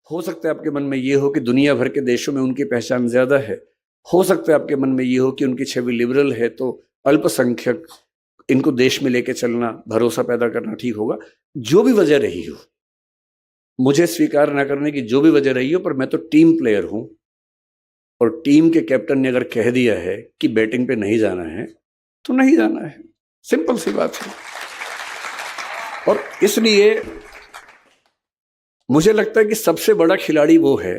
हो सकता है आपके मन में ये हो कि दुनिया भर के देशों में उनकी पहचान ज्यादा है। हो सकता है आपके मन में ये हो कि उनकी छवि लिबरल है, तो अल्पसंख्यक इनको देश में लेके चलना, भरोसा पैदा करना ठीक होगा। जो भी वजह रही हो, मुझे स्वीकार ना करने की जो भी वजह रही हो, पर मैं तो टीम प्लेयर हूं, और टीम के कैप्टन ने अगर कह दिया है कि बैटिंग पे नहीं जाना है तो नहीं जाना है। सिंपल सी बात है। और इसलिए मुझे लगता है कि सबसे बड़ा खिलाड़ी वो है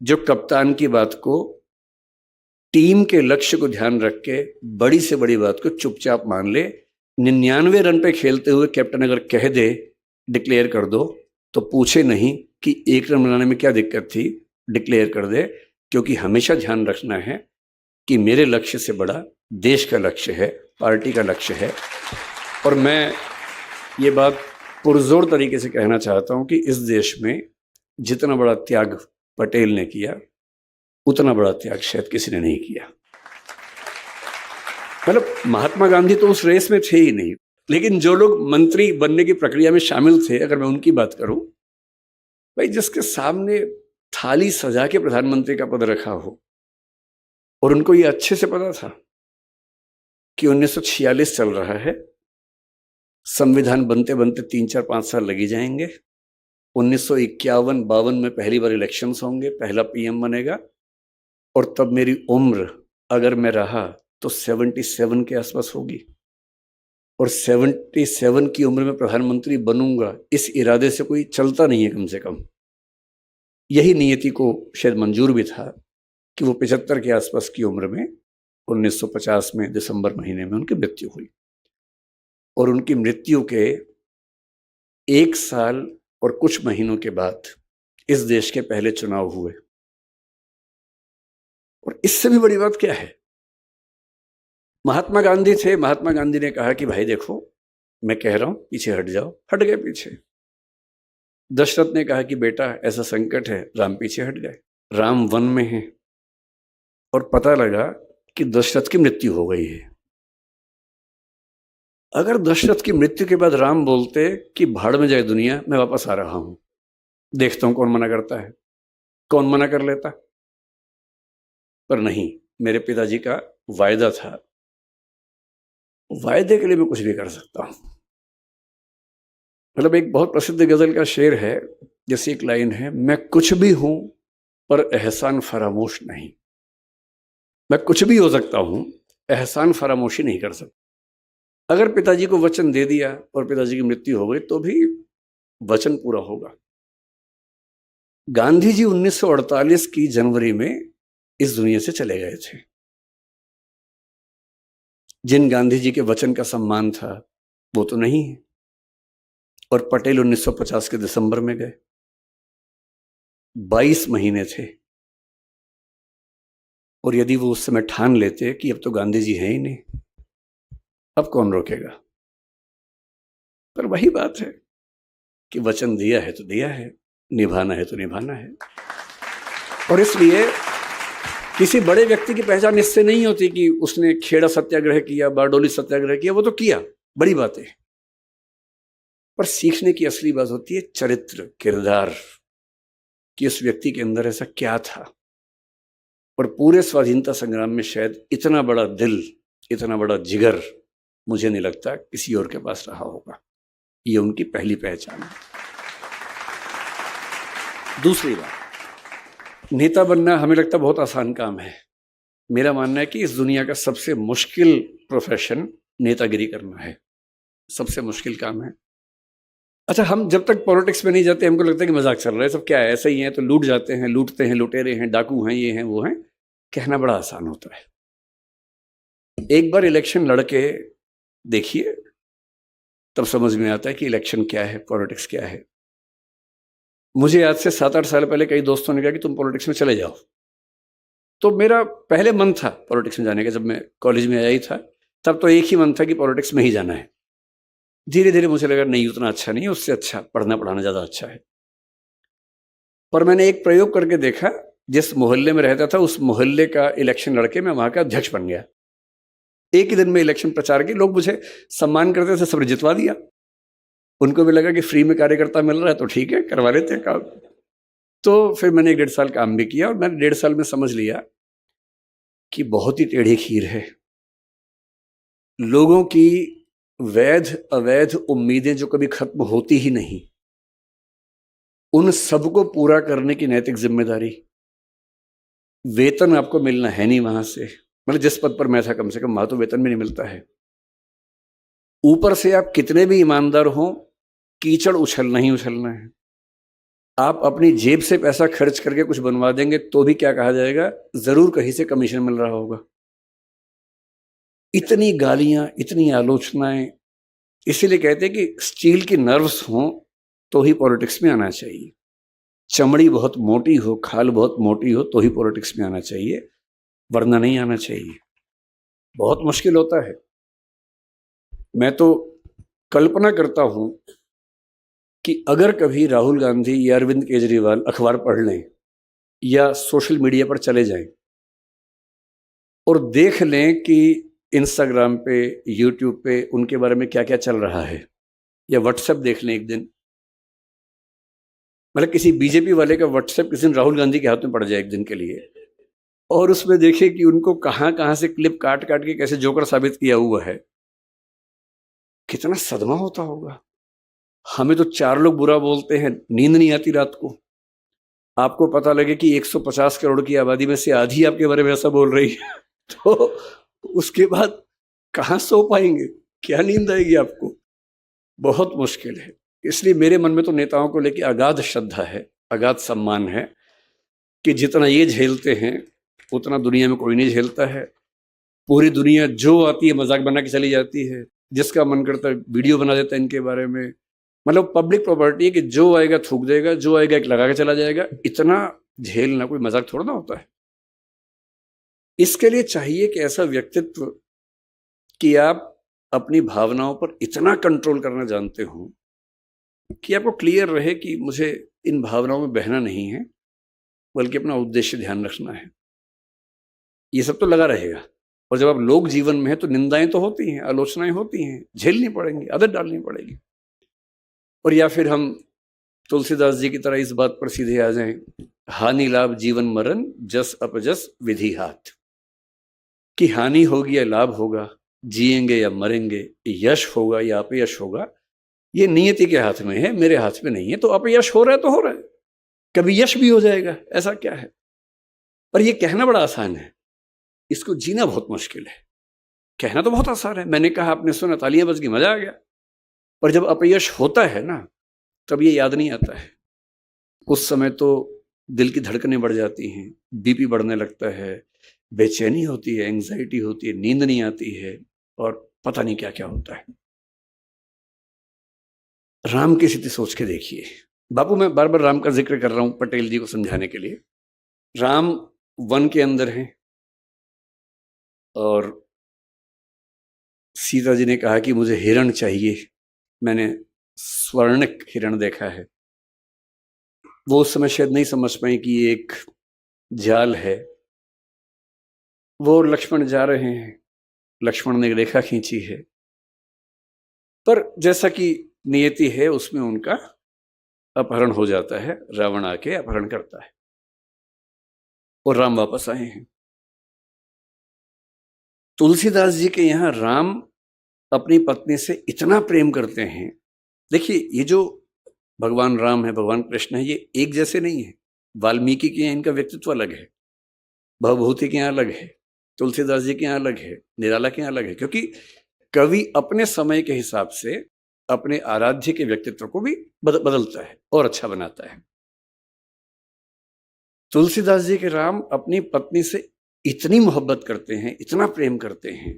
जो कप्तान की बात को, टीम के लक्ष्य को ध्यान रख के बड़ी से बड़ी बात को चुपचाप मान ले। 99 रन पे खेलते हुए कैप्टन अगर कह दे डिक्लेयर कर दो, तो पूछे नहीं कि 1 रन बनाने में क्या दिक्कत थी, डिक्लेयर कर दे। क्योंकि हमेशा ध्यान रखना है कि मेरे लक्ष्य से बड़ा देश का लक्ष्य है, पार्टी का लक्ष्य है। और मैं ये बात पुरजोर तरीके से कहना चाहता हूं कि इस देश में जितना बड़ा त्याग पटेल ने किया, उतना बड़ा त्याग शायद किसी ने नहीं किया। मतलब महात्मा गांधी तो उस रेस में थे ही नहीं, लेकिन जो लोग मंत्री बनने की प्रक्रिया में शामिल थे, अगर मैं उनकी बात करूं, भाई जिसके सामने थाली सजा के प्रधानमंत्री का पद रखा हो, और उनको ये अच्छे से पता था कि 1946 चल रहा है, संविधान बनते बनते 3-4-5 साल लगी जाएंगे, 1951-52 में पहली बार इलेक्शंस होंगे, पहला पीएम बनेगा, और तब मेरी उम्र अगर मैं रहा तो 77 के आसपास होगी, और 77 की उम्र में प्रधानमंत्री बनूंगा, इस इरादे से कोई चलता नहीं है। कम से कम यही नियति को शायद मंजूर भी था कि वो 75 के आसपास की उम्र में 1950 में दिसंबर महीने में उनकी मृत्यु हुई। और उनकी मृत्यु के 1 साल और कुछ महीनों के बाद इस देश के पहले चुनाव हुए। और इससे भी बड़ी बात क्या है, महात्मा गांधी थे, महात्मा गांधी ने कहा कि भाई देखो, मैं कह रहा हूं पीछे हट जाओ, हट गए पीछे। दशरथ ने कहा कि बेटा ऐसा संकट है, राम पीछे हट गए। राम वन में है, और पता लगा कि दशरथ की मृत्यु हो गई है। अगर दशरथ की मृत्यु के बाद राम बोलते कि भाड़ में जाए दुनिया, मैं वापस आ रहा हूं, देखता हूं कौन मना करता है, कौन मना कर लेता। पर नहीं, मेरे पिताजी का वायदा था, वायदे के लिए मैं कुछ भी कर सकता हूं। मतलब एक बहुत प्रसिद्ध गजल का शेर है, जैसी एक लाइन है, मैं कुछ भी हूं पर एहसान फरामोश नहीं। मैं कुछ भी हो सकता हूं, एहसान फरामोशी नहीं कर सकता। अगर पिताजी को वचन दे दिया और पिताजी की मृत्यु हो गई, तो भी वचन पूरा होगा। गांधी जी 1948 की जनवरी में इस दुनिया से चले गए थे। जिन गांधी जी के वचन का सम्मान था वो तो नहीं है। और पटेल 1950 के दिसंबर में गए, 22 महीने थे। और यदि वो उस समय ठान लेते कि अब तो गांधी जी हैं ही नहीं, अब कौन रोकेगा। पर वही बात है कि वचन दिया है तो दिया है, निभाना है तो निभाना है। और इसलिए किसी बड़े व्यक्ति की पहचान इससे नहीं होती कि उसने खेड़ा सत्याग्रह किया, बारडोली सत्याग्रह किया, वो तो किया, बड़ी बात है। पर सीखने की असली बात होती है चरित्र, किरदार, कि उस व्यक्ति के अंदर ऐसा क्या था। और पूरे स्वाधीनता संग्राम में शायद इतना बड़ा दिल, इतना बड़ा जिगर मुझे नहीं लगता किसी और के पास रहा होगा। ये उनकी पहली पहचान है। दूसरी बात, नेता बनना हमें लगता बहुत आसान काम है। मेरा मानना है कि इस दुनिया का सबसे मुश्किल प्रोफेशन नेतागिरी करना है, सबसे मुश्किल काम है। अच्छा, हम जब तक पॉलिटिक्स में नहीं जाते हमको लगता है कि मजाक चल रहा है, सब क्या है, ऐसा ही है, तो लूट जाते हैं, लूटते हैं, लुटेरे हैं, डाकू हैं, ये हैं, वो हैं। कहना बड़ा आसान होता है। एक बार इलेक्शन लड़के देखिए, तब समझ में आता है कि इलेक्शन क्या है, पॉलिटिक्स क्या है। मुझे आज से 7-8 साल पहले कई दोस्तों ने कहा कि तुम पॉलिटिक्स में चले जाओ, तो मेरा पहले मन था पॉलिटिक्स में जाने का। जब मैं कॉलेज में आया ही था, तब तो एक ही मन था कि पॉलिटिक्स में ही जाना है। धीरे धीरे मुझे लगा नहीं, उतना अच्छा नहीं है, उससे अच्छा पढ़ना पढ़ाना ज्यादा अच्छा है। पर मैंने एक प्रयोग करके देखा, जिस मोहल्ले में रहता था उस मोहल्ले का इलेक्शन लड़के मैं वहां का अध्यक्ष बन गया। एक ही दिन में इलेक्शन प्रचार के लोग मुझे सम्मान करते थे, सबने जितवा दिया। उनको भी लगा कि फ्री में कार्यकर्ता मिल रहा है तो ठीक है, करवा लेते हैं काम। तो फिर मैंने 1.5 साल काम भी किया और मैंने 1.5 साल में समझ लिया कि बहुत ही टेढ़ी खीर है। लोगों की वैध अवैध उम्मीदें जो कभी खत्म होती ही नहीं, उन सबको पूरा करने की नैतिक जिम्मेदारी। वेतन आपको मिलना है नहीं वहां से, मतलब जिस पद पर मैं था कम से कम वहां तो वेतन भी नहीं मिलता है। ऊपर से आप कितने भी ईमानदार हो, कीचड़ उछलना ही उछलना है। आप अपनी जेब से पैसा खर्च करके कुछ बनवा देंगे तो भी क्या कहा जाएगा, जरूर कहीं से कमीशन मिल रहा होगा। इतनी गालियां, इतनी आलोचनाएं। इसीलिए कहते हैं कि स्टील की नर्व्स हो तो ही पॉलिटिक्स में आना चाहिए। चमड़ी बहुत मोटी हो, खाल बहुत मोटी हो तो ही पॉलिटिक्स में आना चाहिए, वरना नहीं आना चाहिए। बहुत मुश्किल होता है। मैं तो कल्पना करता हूं कि अगर कभी राहुल गांधी या अरविंद केजरीवाल अखबार पढ़ लें या सोशल मीडिया पर चले जाएं और देख लें कि इंस्टाग्राम पे, यूट्यूब पे उनके बारे में क्या क्या चल रहा है, या व्हाट्सएप देख लें एक दिन, मतलब किसी बीजेपी वाले का व्हाट्सएप किसी दिन राहुल गांधी के हाथ में पड़ जाए एक दिन के लिए, और उसमें देखे कि उनको कहां कहां से क्लिप काट काट के कैसे जोकर साबित किया हुआ है, कितना सदमा होता होगा। हमें तो 4 लोग बुरा बोलते हैं, नींद नहीं आती रात को। आपको पता लगे कि 150 करोड़ की आबादी में से आधी आपके बारे में ऐसा बोल रही है तो उसके बाद कहां सो पाएंगे, क्या नींद आएगी आपको? बहुत मुश्किल है। इसलिए मेरे मन में तो नेताओं को लेकर अगाध श्रद्धा है, अगाध सम्मान है कि जितना ये झेलते हैं उतना दुनिया में कोई नहीं झेलता है। पूरी दुनिया जो आती है मजाक बना के चली जाती है, जिसका मन करता है वीडियो बना देता है इनके बारे में। मतलब पब्लिक प्रॉपर्टी है कि जो आएगा थूक देगा, जो आएगा एक लगा के चला जाएगा। इतना झेलना कोई मजाक थोड़ा ना होता है। इसके लिए चाहिए कि ऐसा व्यक्तित्व कि आप अपनी भावनाओं पर इतना कंट्रोल करना जानते हो कि आपको क्लियर रहे कि मुझे इन भावनाओं में बहना नहीं है, बल्कि अपना उद्देश्य ध्यान रखना है। ये सब तो लगा रहेगा। और जब आप लोग जीवन में हैं तो निंदाएं तो होती हैं, आलोचनाएं होती हैं, झेलनी पड़ेंगी, आदत डालनी पड़ेगी। और या फिर हम तुलसीदास जी की तरह इस बात पर सीधे आ जाएं, हानि लाभ जीवन मरण जस अपजस विधि हाथ। कि हानि होगी या लाभ होगा, जिएंगे या मरेंगे, यश होगा या अपयश होगा, ये नियति के हाथ में है, मेरे हाथ में नहीं है। तो अपयश हो रहा है तो हो रहा है, कभी यश भी हो जाएगा, ऐसा क्या है। पर ये कहना बड़ा आसान है, इसको जीना बहुत मुश्किल है। कहना तो बहुत आसान है, मैंने कहा, आपने सुना, तालियां बज गई, मजा आ गया। पर जब अपयश होता है ना, तब ये याद नहीं आता है। उस समय तो दिल की धड़कनें बढ़ जाती हैं, बीपी बढ़ने लगता है, बेचैनी होती है, एंग्जाइटी होती है, नींद नहीं आती है, और पता नहीं क्या क्या होता है। राम की स्थिति सोच के देखिए। बापू, मैं बार बार राम का जिक्र कर रहा हूं पटेल जी को समझाने के लिए। राम वन के अंदर हैं और सीता जी ने कहा कि मुझे हिरण चाहिए, मैंने स्वर्णिक हिरण देखा है। वो उस समय शायद नहीं समझ पाए कि ये एक जाल है। वो लक्ष्मण जा रहे हैं, लक्ष्मण ने रेखा खींची है, पर जैसा कि नियति है उसमें उनका अपहरण हो जाता है, रावण आके अपहरण करता है और राम वापस आए हैं। तुलसीदास जी के यहां राम अपनी पत्नी से इतना प्रेम करते हैं। देखिए, ये जो भगवान राम है, भगवान कृष्ण है, ये एक जैसे नहीं है। वाल्मीकि के यहाँ इनका व्यक्तित्व अलग है, भवभूति के यहाँ अलग है, तुलसीदास जी के यहाँ अलग है, निराला के यहाँ अलग है। क्योंकि कवि अपने समय के हिसाब से अपने आराध्य के व्यक्तित्व को भी बदलता है और अच्छा बनाता है। तुलसीदास जी के राम अपनी पत्नी से इतनी मोहब्बत करते हैं, इतना प्रेम करते हैं,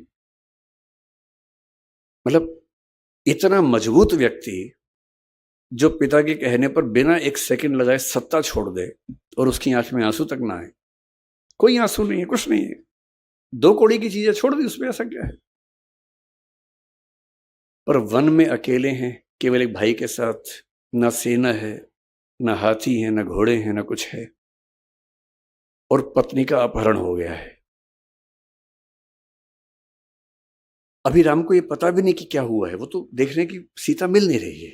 मतलब इतना मजबूत व्यक्ति जो पिता के कहने पर बिना एक सेकंड लगाए सत्ता छोड़ दे और उसकी आंख में आंसू तक ना आए। कोई आंसू नहीं है, कुछ नहीं है, 2 कौड़ी की चीजें छोड़ दी, उसमें ऐसा क्या है। पर वन में अकेले हैं, केवल एक भाई के साथ, ना सेना है, ना हाथी है, ना घोड़े हैं, ना कुछ है, और पत्नी का अपहरण हो गया है। अभी राम को ये पता भी नहीं कि क्या हुआ है, वो तो देख रहे हैं कि सीता मिल नहीं रही है।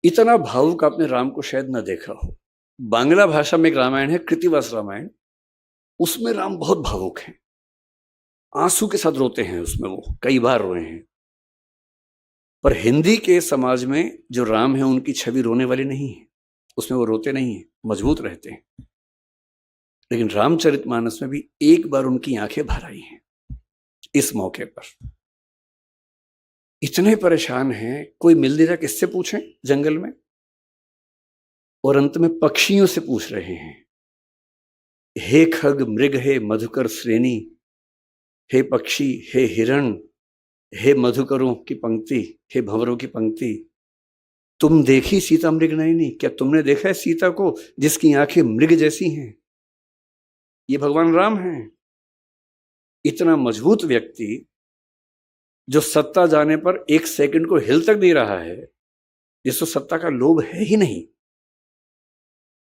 इतना भावुक आपने राम को शायद ना देखा हो। बांग्ला भाषा में एक रामायण है, कृतिवास रामायण, उसमें राम बहुत भावुक हैं, आंसू के साथ रोते हैं उसमें, वो कई बार रोए हैं। पर हिंदी के समाज में जो राम है उनकी छवि रोने वाली नहीं है, उसमें वो रोते नहीं है, मजबूत रहते हैं। लेकिन रामचरितमानस में भी एक बार उनकी आंखें भर आई हैं इस मौके पर। इतने परेशान हैं, कोई मिल नहीं रहा, किससे पूछें जंगल में, और अंत में पक्षियों से पूछ रहे हैं, हे खग मृग, हे मधुकर श्रेणी, हे पक्षी, हे हिरण, हे मधुकरों की पंक्ति, हे भंवरों की पंक्ति, तुम देखी सीता मृग नयनी, क्या तुमने देखा है सीता को जिसकी आंखें मृग जैसी हैं? ये भगवान राम हैं। इतना मजबूत व्यक्ति जो सत्ता जाने पर एक सेकंड को हिल तक नहीं रहा है, जिसको सत्ता का लोभ है ही नहीं,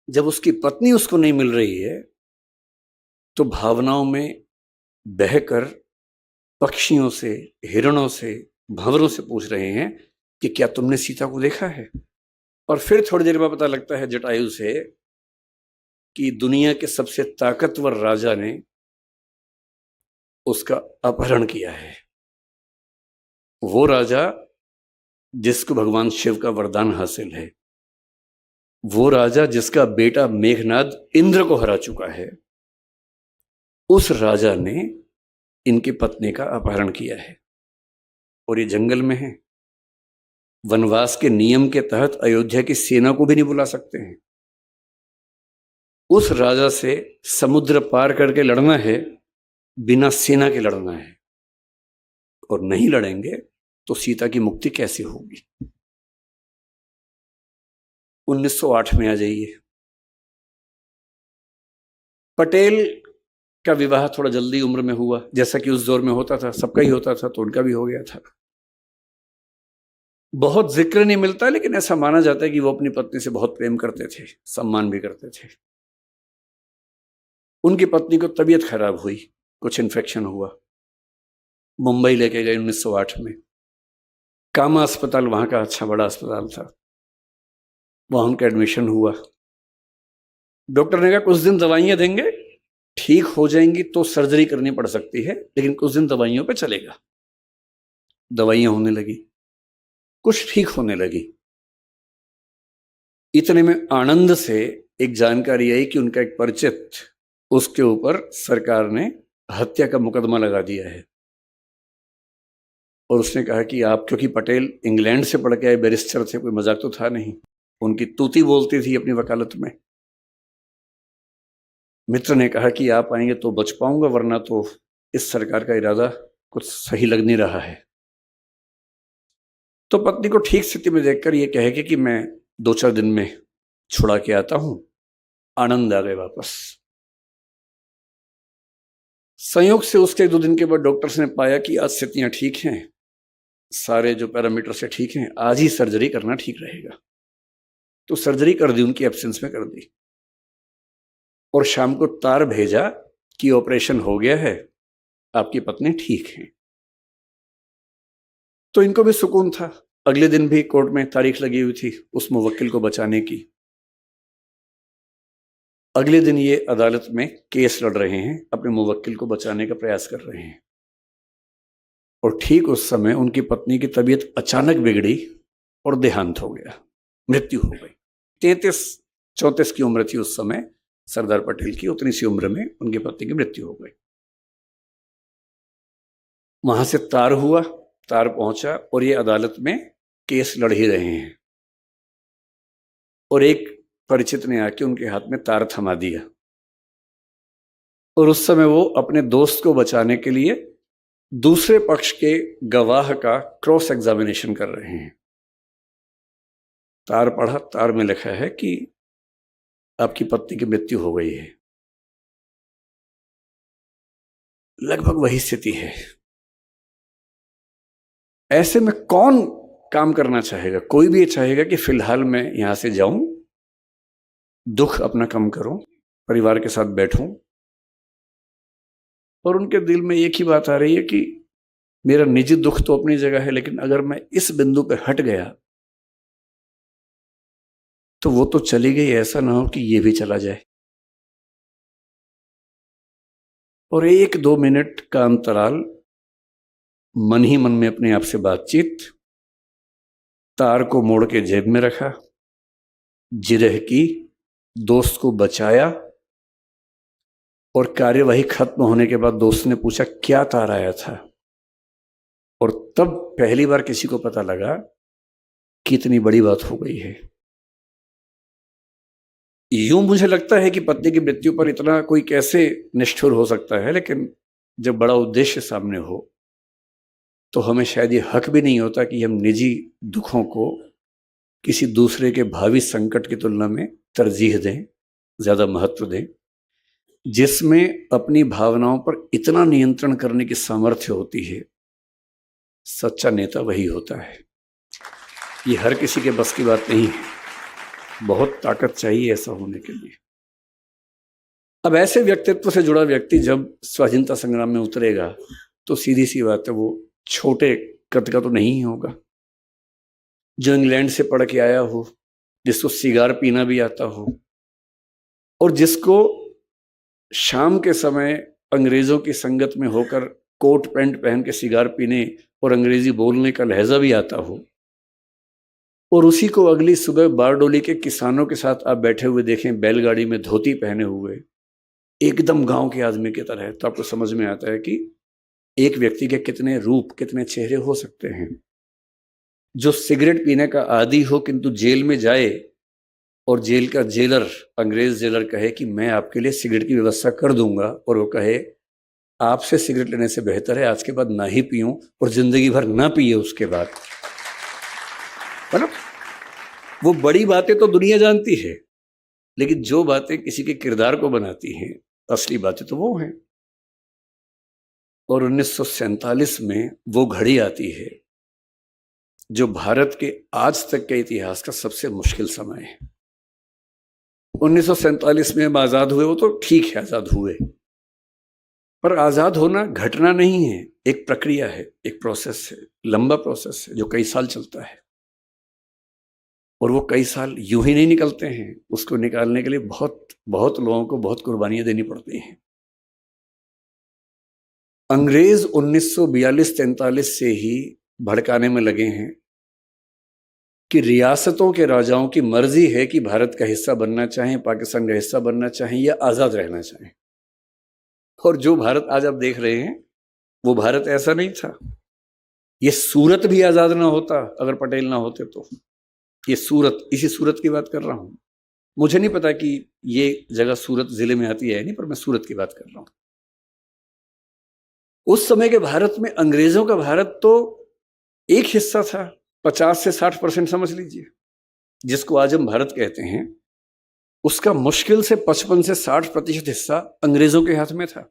जब उसकी पत्नी उसको नहीं मिल रही है तो भावनाओं में बहकर पक्षियों से, हिरणों से, भंवरों से पूछ रहे हैं कि क्या तुमने सीता को देखा है? और फिर थोड़ी देर बाद पता लगता है जटायु से कि दुनिया के सबसे ताकतवर राजा ने उसका अपहरण किया है। वो राजा जिसको भगवान शिव का वरदान हासिल है, वो राजा जिसका बेटा मेघनाद इंद्र को हरा चुका है, उस राजा ने इनकी पत्नी का अपहरण किया है। और ये जंगल में है, वनवास के नियम के तहत अयोध्या की सेना को भी नहीं बुला सकते हैं। उस राजा से समुद्र पार करके लड़ना है, बिना सेना के लड़ना है, और नहीं लड़ेंगे तो सीता की मुक्ति कैसे होगी? 1908 में आ जाइए। पटेल का विवाह थोड़ा जल्दी उम्र में हुआ, जैसा कि उस दौर में होता था, सबका ही होता था, तो उनका भी हो गया था। बहुत जिक्र नहीं मिलता, लेकिन ऐसा माना जाता है कि वो अपनी पत्नी से बहुत प्रेम करते थे, सम्मान भी करते थे। उनकी पत्नी को तबीयत खराब हुई, कुछ इन्फेक्शन हुआ, मुंबई लेके गए 1908 में। कामा अस्पताल वहां का अच्छा बड़ा अस्पताल था, वहां उनका एडमिशन हुआ। डॉक्टर ने कहा कुछ दिन दवाइयां देंगे, ठीक हो जाएंगी तो सर्जरी करनी पड़ सकती है, लेकिन कुछ दिन दवाइयों पे चलेगा। दवाइयां होने लगी, कुछ ठीक होने लगी। इतने में आनंद से एक जानकारी आई कि उनका एक परिचित, उसके ऊपर सरकार ने हत्या का मुकदमा लगा दिया है। और उसने कहा कि आप, क्योंकि पटेल इंग्लैंड से पढ़ के आए बैरिस्टर थे, कोई मजाक तो था नहीं, उनकी तूती बोलती थी अपनी वकालत में। मित्र ने कहा कि आप आएंगे तो बच पाऊंगा, वरना तो इस सरकार का इरादा कुछ सही लग नहीं रहा है। तो पत्नी को ठीक स्थिति में देखकर ये कहे कि मैं 2-4 दिन में छुड़ा के आता हूं। आनंद आ गए वापस। संयोग से उसके 2 दिन के बाद डॉक्टर्स ने पाया कि आज स्थितियां ठीक हैं, सारे जो पैरामीटर से ठीक हैं, आज ही सर्जरी करना ठीक रहेगा। तो सर्जरी कर दी, उनकी एब्सेंस में कर दी, और शाम को तार भेजा कि ऑपरेशन हो गया है, आपकी पत्नी ठीक है। तो इनको भी सुकून था। अगले दिन भी कोर्ट में तारीख लगी हुई थी उस मुवक्किल को बचाने की। अगले दिन ये अदालत में केस लड़ रहे हैं, अपने मुवक्किल को बचाने का प्रयास कर रहे हैं। और ठीक उस समय उनकी पत्नी की तबीयत अचानक बिगड़ी और देहांत हो गया, मृत्यु हो गई। 33-34 की उम्र थी उस समय सरदार पटेल की, उतनी सी उम्र में उनकी पत्नी की मृत्यु हो गई। वहां से तार हुआ, तार पहुंचा, और ये अदालत में केस लड़ ही रहे हैं। और एक परिचित ने आके उनके हाथ में तार थमा दिया, और उस समय वो अपने दोस्त को बचाने के लिए दूसरे पक्ष के गवाह का क्रॉस एग्जामिनेशन कर रहे हैं। तार पढ़ा, तार में लिखा है कि आपकी पत्नी की मृत्यु हो गई है। लगभग वही स्थिति है। ऐसे में कौन काम करना चाहेगा? कोई भी ये चाहेगा कि फिलहाल मैं यहां से जाऊं, दुख अपना कम करूं, परिवार के साथ बैठूं। और उनके दिल में एक ही बात आ रही है कि मेरा निजी दुख तो अपनी जगह है, लेकिन अगर मैं इस बिंदु पे हट गया तो वो तो चली गई, ऐसा ना हो कि ये भी चला जाए। और 1-2 मिनट का अंतराल, मन ही मन में अपने आप से बातचीत, तार को मोड़ के जेब में रखा, जिरह की, दोस्त को बचाया, और कार्यवाही खत्म होने के बाद दोस्त ने पूछा क्या तार आया था, और तब पहली बार किसी को पता लगा कि इतनी बड़ी बात हो गई है। यूं मुझे लगता है कि पत्नी की मृत्यु पर इतना कोई कैसे निष्ठुर हो सकता है, लेकिन जब बड़ा उद्देश्य सामने हो तो हमें शायद ये हक भी नहीं होता कि हम निजी दुखों को किसी दूसरे के भावी संकट की तुलना में तरजीह दें, ज्यादा महत्व दें। जिसमें अपनी भावनाओं पर इतना नियंत्रण करने की सामर्थ्य होती है, सच्चा नेता वही होता है। ये हर किसी के बस की बात नहीं है, बहुत ताकत चाहिए ऐसा होने के लिए। अब ऐसे व्यक्तित्व से जुड़ा व्यक्ति जब स्वाधीनता संग्राम में उतरेगा तो सीधी सी बात है, वो छोटे कद का तो नहीं होगा। जो इंग्लैंड से पढ़ के आया हो, जिसको सिगार पीना भी आता हो, और जिसको शाम के समय अंग्रेजों की संगत में होकर कोट पैंट पहन के सिगार पीने और अंग्रेजी बोलने का लहजा भी आता हो, और उसी को अगली सुबह बारडोली के किसानों के साथ आप बैठे हुए देखें, बैलगाड़ी में धोती पहने हुए, एकदम गांव के आदमी की तरह, तो आपको समझ में आता है कि एक व्यक्ति के कितने रूप, कितने चेहरे हो सकते हैं। जो सिगरेट पीने का आदी हो किंतु जेल में जाए और जेल का जेलर, अंग्रेज जेलर कहे कि मैं आपके लिए सिगरेट की व्यवस्था कर दूंगा, और वो कहे आपसे सिगरेट लेने से बेहतर है आज के बाद ना ही पीऊं और जिंदगी भर ना पिए उसके बाद, है ना। वो बड़ी बातें तो दुनिया जानती है, लेकिन जो बातें किसी के किरदार को बनाती हैं, असली बातें तो वो हैं। और 1947 में वो घड़ी आती है जो भारत के आज तक के इतिहास का सबसे मुश्किल समय है। 1947 में हम आजाद हुए, वो तो ठीक है आजाद हुए, पर आजाद होना घटना नहीं है, एक प्रक्रिया है, एक प्रोसेस है, लंबा प्रोसेस है जो कई साल चलता है। और वो कई साल यूं ही नहीं निकलते हैं, उसको निकालने के लिए बहुत बहुत लोगों को बहुत कुर्बानियां देनी पड़ती हैं। अंग्रेज 1942-43 से ही भड़काने में लगे हैं कि रियासतों के राजाओं की मर्जी है कि भारत का हिस्सा बनना चाहें, पाकिस्तान का हिस्सा बनना चाहें या आजाद रहना चाहें। और जो भारत आज आप देख रहे हैं वो भारत ऐसा नहीं था। ये सूरत भी आजाद ना होता अगर पटेल ना होते तो। ये सूरत, इसी सूरत की बात कर रहा हूं। मुझे नहीं पता कि ये जगह सूरत जिले में आती है नहीं, पर मैं सूरत की बात कर रहा हूं। उस समय के भारत में अंग्रेजों का भारत तो एक हिस्सा था, 50 से 60% समझ लीजिए, जिसको आज हम भारत कहते हैं, उसका मुश्किल से 55 से 60% हिस्सा अंग्रेजों के हाथ में था।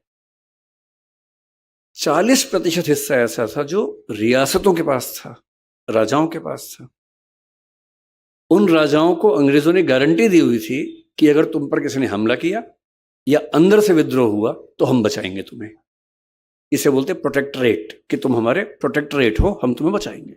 40% हिस्सा ऐसा था जो रियासतों के पास था, राजाओं के पास था। उन राजाओं को अंग्रेजों ने गारंटी दी हुई थी कि अगर तुम पर किसी ने हमला किया या अंदर से विद्रोह हुआ तो हम बचाएंगे तुम्हें। इसे बोलते प्रोटेक्टरेट, कि तुम हमारे प्रोटेक्टरेट हो, हम तुम्हें बचाएंगे।